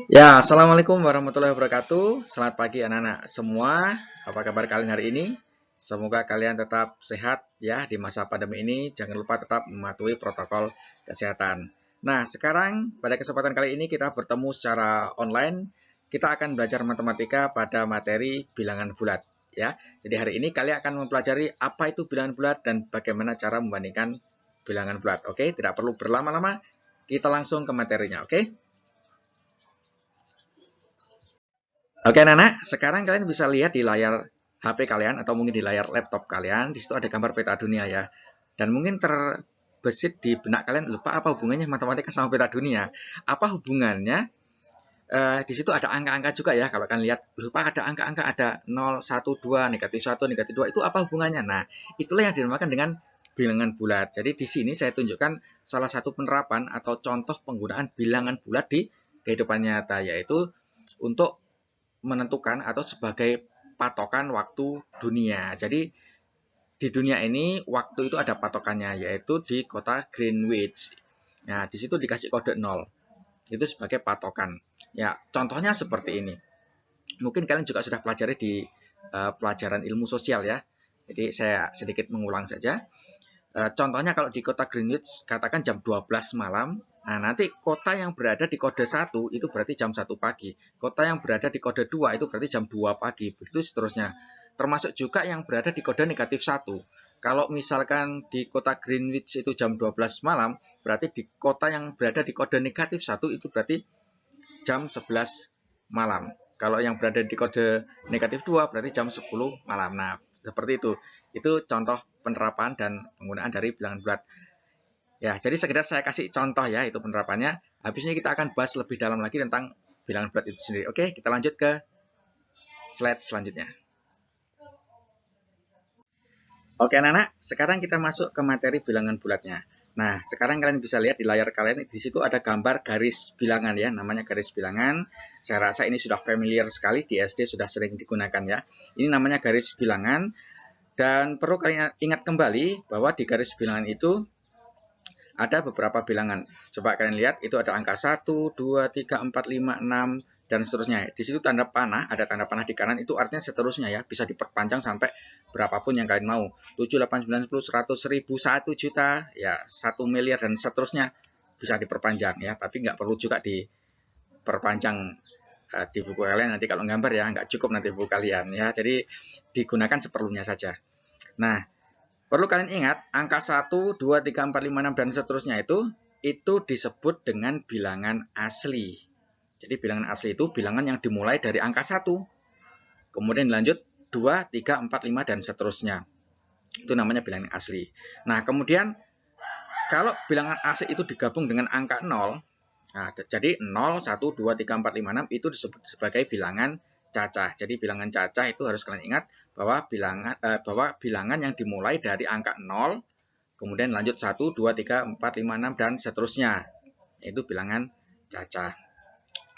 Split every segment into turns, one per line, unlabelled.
Ya, Assalamualaikum warahmatullahi wabarakatuh. Selamat pagi anak-anak semua. Apa kabar kalian hari ini? Semoga kalian tetap sehat ya di masa pandemi ini. Jangan lupa tetap mematuhi protokol kesehatan. Nah, sekarang pada kesempatan kali ini kita bertemu secara online. Kita akan belajar matematika pada materi bilangan bulat ya. Jadi hari ini kalian akan mempelajari apa itu bilangan bulat dan bagaimana cara membandingkan bilangan bulat. Oke, tidak perlu berlama-lama. Kita langsung ke materinya, oke? Oke, Nana, sekarang kalian bisa lihat di layar HP kalian atau mungkin di layar laptop kalian. Di situ ada gambar peta dunia ya. Dan mungkin terbesit di benak kalian, lupa apa hubungannya matematika sama peta dunia? Apa hubungannya? Di situ ada angka-angka juga ya. Kalau kalian lihat, lupa ada angka-angka, ada 0, 1, 2, negatif 1, negatif 2. Itu apa hubungannya? Nah, itulah yang dinamakan dengan bilangan bulat. Jadi di sini saya tunjukkan salah satu penerapan atau contoh penggunaan bilangan bulat di kehidupan nyata, yaitu untuk menentukan atau sebagai patokan waktu dunia. Jadi di dunia ini waktu itu ada patokannya, yaitu di kota Greenwich. Nah, di situ dikasih kode 0. Itu sebagai patokan. Ya, contohnya seperti ini. Mungkin kalian juga sudah pelajari di pelajaran ilmu sosial ya. Jadi saya sedikit mengulang saja. Contohnya kalau di kota Greenwich katakan jam 12 malam, nah nanti kota yang berada di kode 1 itu berarti jam 1 pagi. Kota yang berada di kode 2 itu berarti jam 2 pagi. Begitu seterusnya. Termasuk juga yang berada di kode negatif 1. Kalau misalkan di kota Greenwich itu jam 12 malam, berarti di kota yang berada di kode negatif 1 itu berarti jam 11 malam. Kalau yang berada di kode negatif 2 berarti jam 10 malam. Nah, seperti itu. Itu contoh penerapan dan penggunaan dari bilangan bulat. Ya, jadi sekedar saya kasih contoh ya, itu penerapannya. Habis ini kita akan bahas lebih dalam lagi tentang bilangan bulat itu sendiri. Oke, kita lanjut ke slide selanjutnya. Oke, anak-anak, sekarang kita masuk ke materi bilangan bulatnya. Nah, sekarang kalian bisa lihat di layar kalian, di situ ada gambar garis bilangan ya, namanya garis bilangan. Saya rasa ini sudah familiar sekali, di SD sudah sering digunakan ya. Ini namanya garis bilangan, dan perlu kalian ingat kembali bahwa di garis bilangan itu ada beberapa bilangan. Coba kalian lihat, itu ada angka 1, 2, 3, 4, 5, 6, dan seterusnya. Di situ tanda panah, ada tanda panah di kanan, itu artinya seterusnya ya. Bisa diperpanjang sampai berapapun yang kalian mau. 7, 8, 9, 10, 100, 1000, 1 juta, ya 1 miliar, dan seterusnya. Bisa diperpanjang ya, tapi nggak perlu juga diperpanjang di buku kalian nanti kalau gambar ya, nggak cukup nanti buku kalian ya. Jadi digunakan seperlunya saja. Nah, perlu kalian ingat, angka 1, 2, 3, 4, 5, 6, dan seterusnya itu disebut dengan bilangan asli. Jadi bilangan asli itu bilangan yang dimulai dari angka 1, kemudian lanjut 2, 3, 4, 5, dan seterusnya. Itu namanya bilangan asli. Nah, kemudian kalau bilangan asli itu digabung dengan angka 0, nah, jadi 0, 1, 2, 3, 4, 5, 6 itu disebut sebagai bilangan cacah. Jadi bilangan cacah itu harus kalian ingat bahwa bilangan yang dimulai dari angka 0, kemudian lanjut 1, 2, 3, 4, 5, 6, dan seterusnya. Itu bilangan cacah.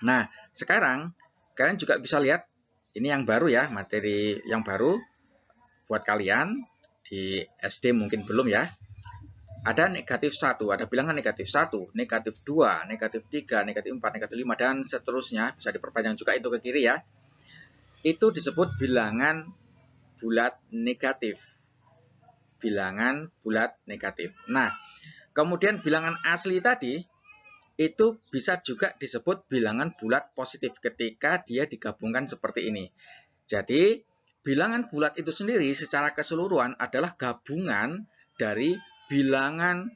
Nah, sekarang kalian juga bisa lihat, ini yang baru ya, materi yang baru buat kalian. Di SD mungkin belum ya. Ada negatif 1, ada bilangan negatif 1, negatif 2, negatif 3, negatif 4, negatif 5, dan seterusnya. Bisa diperpanjang juga itu ke kiri ya. Itu disebut bilangan bulat negatif. Bilangan bulat negatif. Nah, kemudian bilangan asli tadi itu bisa juga disebut bilangan bulat positif ketika dia digabungkan seperti ini. Jadi, bilangan bulat itu sendiri secara keseluruhan adalah gabungan dari bilangan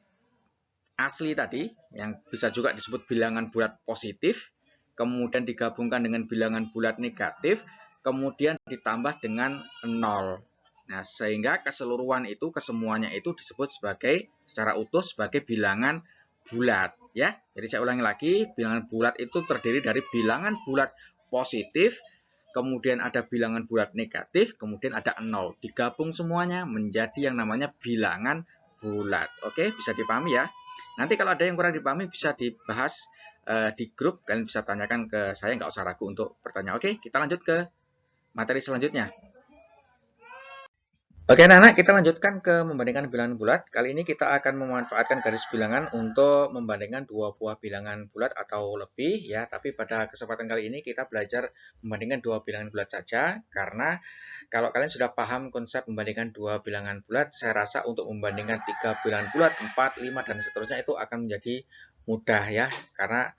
asli tadi, yang bisa juga disebut bilangan bulat positif, kemudian digabungkan dengan bilangan bulat negatif, kemudian ditambah dengan 0. Nah, sehingga keseluruhan itu, kesemuanya itu disebut sebagai secara utuh sebagai bilangan bulat ya. Jadi saya ulangi lagi, bilangan bulat itu terdiri dari bilangan bulat positif, kemudian ada bilangan bulat negatif, kemudian ada 0. Digabung semuanya menjadi yang namanya bilangan bulat. Oke, bisa dipahami ya. Nanti kalau ada yang kurang dipahami bisa dibahas di grup, kalian bisa tanyakan ke saya, nggak usah ragu untuk bertanya. Oke, kita lanjut ke materi selanjutnya. Oke, anak-anak, kita lanjutkan ke membandingkan bilangan bulat. Kali ini kita akan memanfaatkan garis bilangan untuk membandingkan dua buah bilangan bulat atau lebih ya. Tapi pada kesempatan kali ini kita belajar membandingkan dua bilangan bulat saja. Karena kalau kalian sudah paham konsep membandingkan dua bilangan bulat, saya rasa untuk membandingkan tiga bilangan bulat, 4, 5, dan seterusnya itu akan menjadi mudah ya. Karena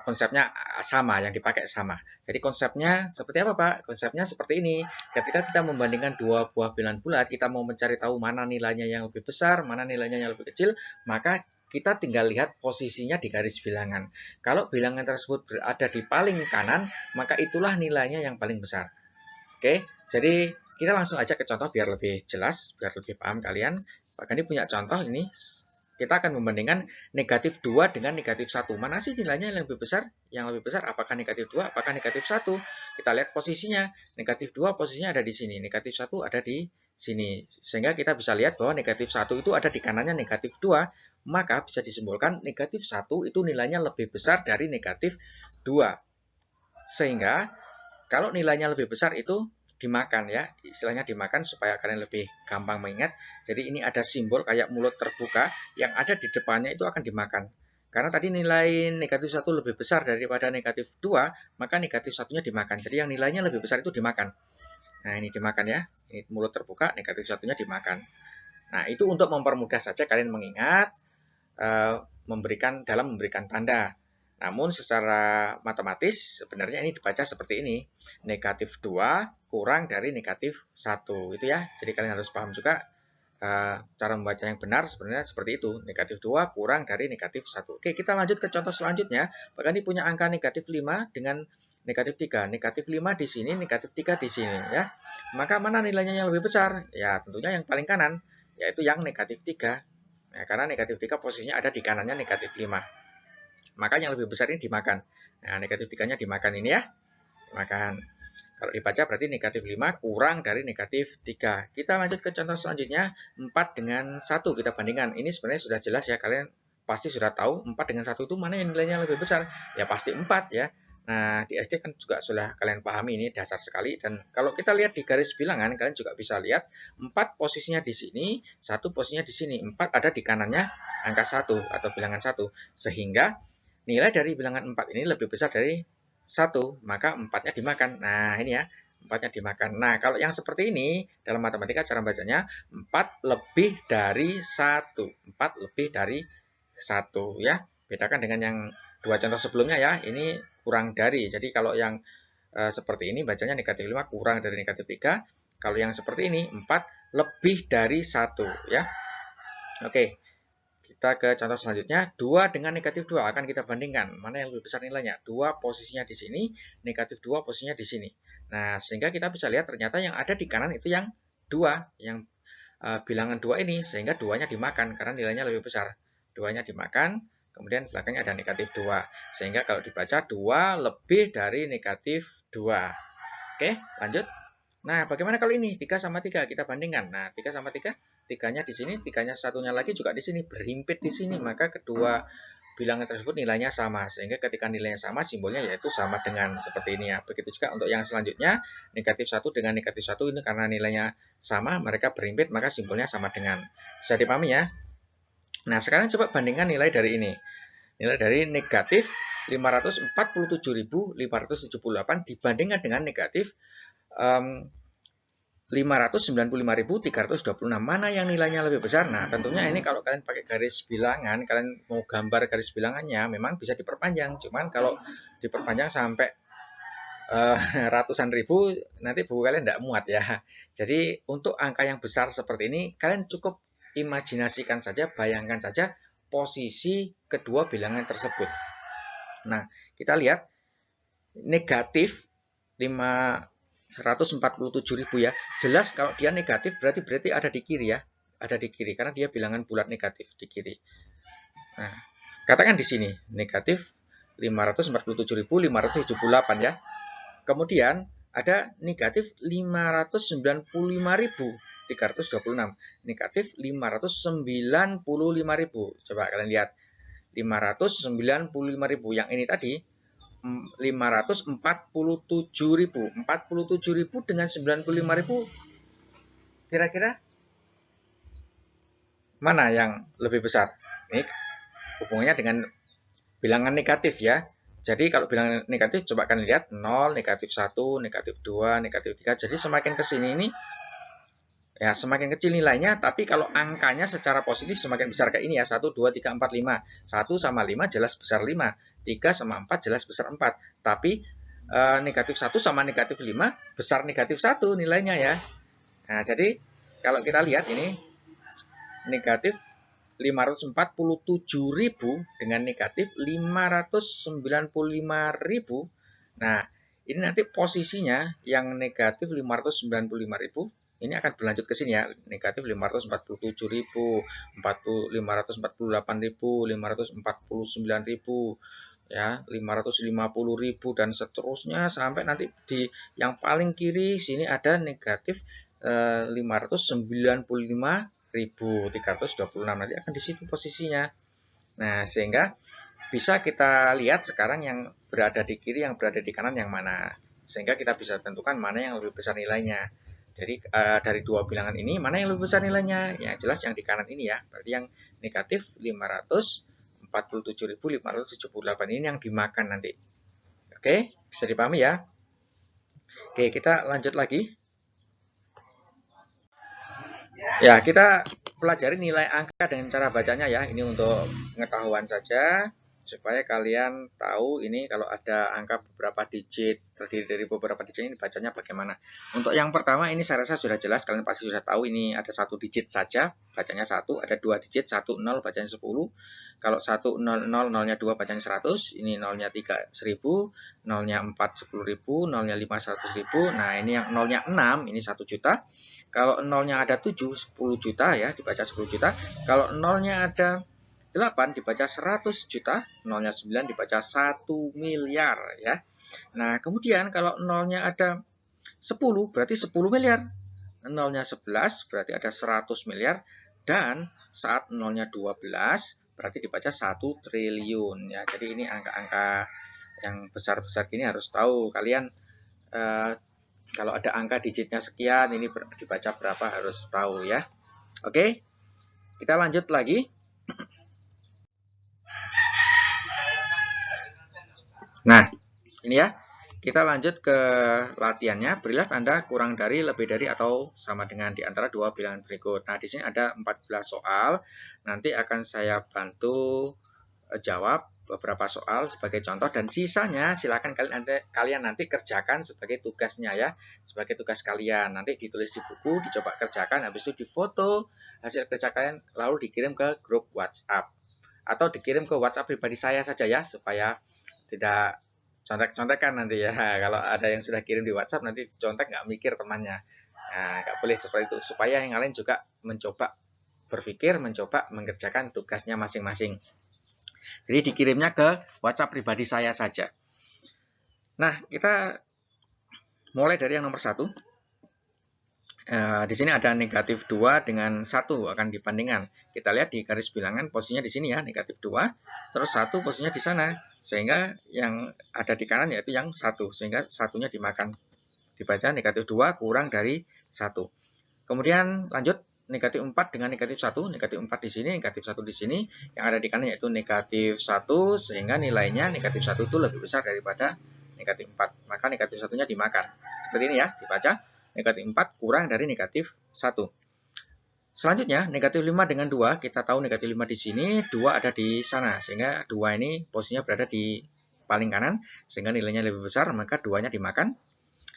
konsepnya sama, yang dipakai sama. Jadi konsepnya seperti apa, Pak? Konsepnya seperti ini. Ketika kita membandingkan dua buah bilangan bulat, kita mau mencari tahu mana nilainya yang lebih besar, mana nilainya yang lebih kecil, maka kita tinggal lihat posisinya di garis bilangan. Kalau bilangan tersebut berada di paling kanan, maka itulah nilainya yang paling besar. Oke, jadi kita langsung aja ke contoh biar lebih jelas, biar lebih paham kalian. Pak Gani punya contoh ini. Kita akan membandingkan negatif 2 dengan negatif 1. Mana sih nilainya yang lebih besar? Yang lebih besar apakah negatif 2, apakah negatif 1? Kita lihat posisinya. Negatif 2 posisinya ada di sini, negatif 1 ada di sini. Sehingga kita bisa lihat bahwa negatif 1 itu ada di kanannya negatif 2. Maka bisa disimpulkan negatif 1 itu nilainya lebih besar dari negatif 2. Sehingga kalau nilainya lebih besar itu dimakan ya, istilahnya dimakan supaya kalian lebih gampang mengingat. Jadi ini ada simbol kayak mulut terbuka, yang ada di depannya itu akan dimakan. Karena tadi nilai negatif 1 lebih besar daripada negatif 2, maka negatif satunya dimakan. Jadi yang nilainya lebih besar itu dimakan. Nah ini dimakan ya, ini mulut terbuka, negatif satunya dimakan. Nah itu untuk mempermudah saja kalian mengingat, memberikan tanda. Namun secara matematis sebenarnya ini dibaca seperti ini. Negatif 2 kurang dari negatif 1. Itu ya. Jadi kalian harus paham juga cara membaca yang benar sebenarnya seperti itu. Negatif 2 kurang dari negatif 1. Oke, kita lanjut ke contoh selanjutnya. Pak Gani punya angka negatif 5 dengan negatif 3. Negatif 5 di sini, negatif 3 di sini ya. Maka mana nilainya yang lebih besar? Ya, tentunya yang paling kanan, yaitu yang negatif 3. Ya, karena negatif 3 posisinya ada di kanannya negatif 5. Maka yang lebih besar ini dimakan. Nah, negatif 3-nya dimakan ini ya. Dimakan. Kalau dibaca berarti negatif 5 kurang dari negatif 3. Kita lanjut ke contoh selanjutnya. 4 dengan 1 kita bandingkan. Ini sebenarnya sudah jelas ya. Kalian pasti sudah tahu 4 dengan 1 itu mana yang nilainya lebih besar. Ya pasti 4 ya. Nah, di SD kan juga sudah kalian pahami, ini dasar sekali. Dan kalau kita lihat di garis bilangan, kalian juga bisa lihat 4 posisinya di sini, 1 posisinya di sini. 4 ada di kanannya angka 1 atau bilangan 1. Sehingga nilai dari bilangan 4 ini lebih besar dari 1, maka 4-nya dimakan. Nah, ini ya, 4-nya dimakan. Nah, kalau yang seperti ini, dalam matematika cara bacanya, 4 lebih dari 1. 4 lebih dari 1, ya. Bedakan dengan yang dua contoh sebelumnya ya, ini kurang dari. Jadi kalau yang seperti ini, bacanya negatif 5 kurang dari negatif 3. Kalau yang seperti ini, 4 lebih dari 1, ya. Oke. Kita ke contoh selanjutnya, 2 dengan negatif 2 akan kita bandingkan. Mana yang lebih besar nilainya? 2 posisinya di sini, negatif 2 posisinya di sini. Nah, sehingga kita bisa lihat ternyata yang ada di kanan itu yang 2, yang bilangan 2 ini, sehingga 2-nya dimakan karena nilainya lebih besar. 2-nya dimakan, kemudian belakangnya ada negatif 2. Sehingga kalau dibaca 2 lebih dari negatif 2. Oke, lanjut. Nah, bagaimana kalau ini? 3 sama 3 kita bandingkan. Nah, 3 sama 3, 3-nya di sini, 3-nya satunya lagi juga di sini, berhimpit di sini, maka kedua bilangan tersebut nilainya sama. Sehingga ketika nilainya sama, simbolnya yaitu sama dengan seperti ini ya. Begitu juga untuk yang selanjutnya, negatif 1 dengan negatif 1 ini karena nilainya sama, mereka berhimpit, maka simbolnya sama dengan. Bisa dipahami ya? Nah, sekarang coba bandingkan nilai dari ini. Nilai dari negatif 547.578 dibandingkan dengan negatif 595.326. Mana yang nilainya lebih besar? Nah, tentunya ini kalau kalian pakai garis bilangan, kalian mau gambar garis bilangannya, memang bisa diperpanjang. Cuman kalau diperpanjang sampai ratusan ribu, nanti buku kalian tidak muat ya. Jadi untuk angka yang besar seperti ini, kalian cukup imajinasikan saja, bayangkan saja posisi kedua bilangan tersebut. Nah, kita lihat negatif 547.000 ya. Jelas kalau dia negatif berarti ada di kiri ya. Ada di kiri karena dia bilangan bulat negatif di kiri. Nah, katakan di sini negatif 547.578 ya. Kemudian ada negatif 595.326. Negatif 595.000. Coba kalian lihat. 595.000 yang ini tadi 547.000. 47.000 dengan 95.000 Kira-kira mana yang lebih besar? Ini hubungannya dengan bilangan negatif ya. Jadi kalau bilangan negatif coba kalian lihat 0, negatif 1, negatif 2, negatif 3. Jadi semakin ke sini ini ya semakin kecil nilainya, tapi kalau angkanya secara positif semakin besar kayak ini ya. 1, 2, 3, 4, 5. 1 sama 5 jelas besar 5. 3 sama 4 jelas besar 4. Tapi negatif 1 sama negatif 5 besar negatif 1 nilainya ya. Nah, jadi kalau kita lihat ini negatif 547.000 dengan negatif 595.000. Nah, ini nanti posisinya yang negatif 595.000 ini akan berlanjut ke sini ya. Negatif 547.000, 548.000, 549.000 ya, 550.000 dan seterusnya sampai nanti di yang paling kiri sini ada negatif 595.326 nanti akan di situ posisinya. Nah, sehingga bisa kita lihat sekarang yang berada di kiri, yang berada di kanan yang mana. Sehingga kita bisa tentukan mana yang lebih besar nilainya. Jadi dari dua bilangan ini mana yang lebih besar nilainya? Ya jelas yang di kanan ini ya. Berarti yang negatif 547.578 ini yang dimakan nanti. Oke, bisa dipahami ya? Oke, kita lanjut lagi. Ya, kita pelajari nilai angka dengan cara bacanya ya. Ini untuk pengetahuan saja supaya kalian tahu ini kalau ada angka beberapa digit terdiri dari beberapa digit ini bacanya bagaimana. Untuk yang pertama ini saya rasa sudah jelas, kalian pasti sudah tahu ini ada satu digit saja bacanya 1, ada dua digit 1 0 bacanya 10. Kalau 1 0 0 nolnya 2 bacanya 100, ini nolnya 3 1000, nolnya 4 10.000, nolnya 5 100.000. Nah, ini yang nolnya 6 ini 1 juta. Kalau nolnya ada 7 10 juta ya dibaca 10 juta. Kalau nolnya ada 8 dibaca 100 juta, nolnya 9 dibaca 1 miliar ya. Nah, kemudian kalau nolnya ada 10 berarti 10 miliar. Nolnya 11 berarti ada 100 miliar dan saat nolnya 12 berarti dibaca 1 triliun ya. Jadi ini angka-angka yang besar-besar gini harus tahu kalian kalau ada angka digitnya sekian ini dibaca berapa harus tahu ya. Oke. Kita lanjut lagi. Nah, ini ya. Kita lanjut ke latihannya. Berilah tanda kurang dari, lebih dari, atau sama dengan di antara dua bilangan berikut. Nah, di sini ada 14 soal. Nanti akan saya bantu jawab beberapa soal sebagai contoh dan sisanya silakan kalian nanti kerjakan sebagai tugasnya ya. Sebagai tugas kalian. Nanti ditulis di buku, dicoba kerjakan, habis itu difoto hasil kerja kalian lalu dikirim ke grup WhatsApp. Atau dikirim ke WhatsApp pribadi saya saja ya, supaya tidak contek-contekan nanti ya. Kalau ada yang sudah kirim di WhatsApp nanti contek nggak mikir temannya. Nah, nggak boleh seperti itu. Supaya yang lain juga mencoba berpikir, mencoba mengerjakan tugasnya masing-masing. Jadi dikirimnya ke WhatsApp pribadi saya saja. Nah, kita mulai dari yang nomor 1. Di sini ada negatif 2 dengan 1 akan dibandingkan. Kita lihat di garis bilangan posisinya di sini ya, negatif 2. Terus 1 posisinya di sana. Sehingga yang ada di kanan yaitu yang 1. Sehingga satunya dimakan. Dibaca negatif 2 kurang dari 1. Kemudian lanjut negatif 4 dengan negatif 1. Negatif 4 di sini, negatif 1 di sini. Yang ada di kanan yaitu negatif 1. Sehingga nilainya negatif 1 itu lebih besar daripada negatif 4. Maka negatif 1-nya dimakan. Seperti ini ya, dibaca. Negatif 4 kurang dari negatif 1. Selanjutnya, negatif 5 dengan 2. Kita tahu negatif 5 di sini, 2 ada di sana. Sehingga 2 ini posisinya berada di paling kanan. Sehingga nilainya lebih besar, maka 2-nya dimakan.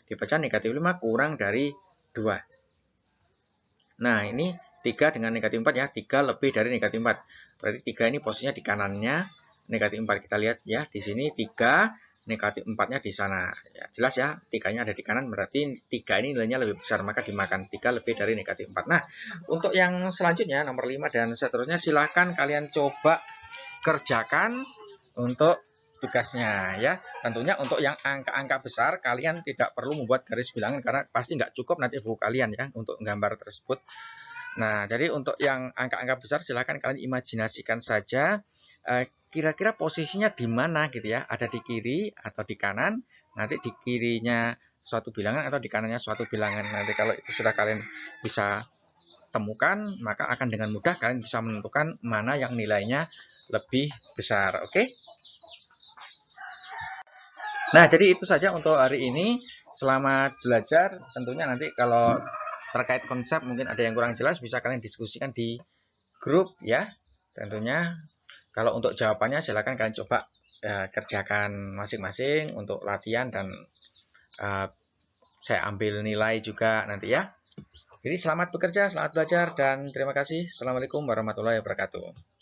Dibaca negatif 5 kurang dari 2. Nah, ini 3 dengan negatif 4 ya. 3 lebih dari negatif 4. Berarti 3 ini posisinya di kanannya negatif 4. Kita lihat ya, di sini 3. Negatif 4-nya di sana. Ya, jelas ya, 3-nya ada di kanan, berarti 3 ini nilainya lebih besar, maka dimakan 3 lebih dari negatif 4. Nah, untuk yang selanjutnya, nomor 5 dan seterusnya, silahkan kalian coba kerjakan untuk tugasnya ya. Tentunya untuk yang angka-angka besar, kalian tidak perlu membuat garis bilangan, karena pasti nggak cukup nanti buku kalian ya, untuk gambar tersebut. Nah, jadi untuk yang angka-angka besar, silahkan kalian imajinasikan saja, kira-kira posisinya di mana gitu ya, ada di kiri atau di kanan. Nanti di kirinya suatu bilangan atau di kanannya suatu bilangan. Nanti kalau itu sudah kalian bisa temukan, maka akan dengan mudah kalian bisa menentukan mana yang nilainya lebih besar. Oke? Nah, jadi itu saja untuk hari ini. Selamat belajar. Tentunya nanti kalau terkait konsep mungkin ada yang kurang jelas, bisa kalian diskusikan di grup ya. Tentunya kalau untuk jawabannya silakan kalian coba kerjakan masing-masing untuk latihan, dan saya ambil nilai juga nanti ya. Jadi selamat bekerja, selamat belajar, dan terima kasih. Assalamualaikum warahmatullahi wabarakatuh.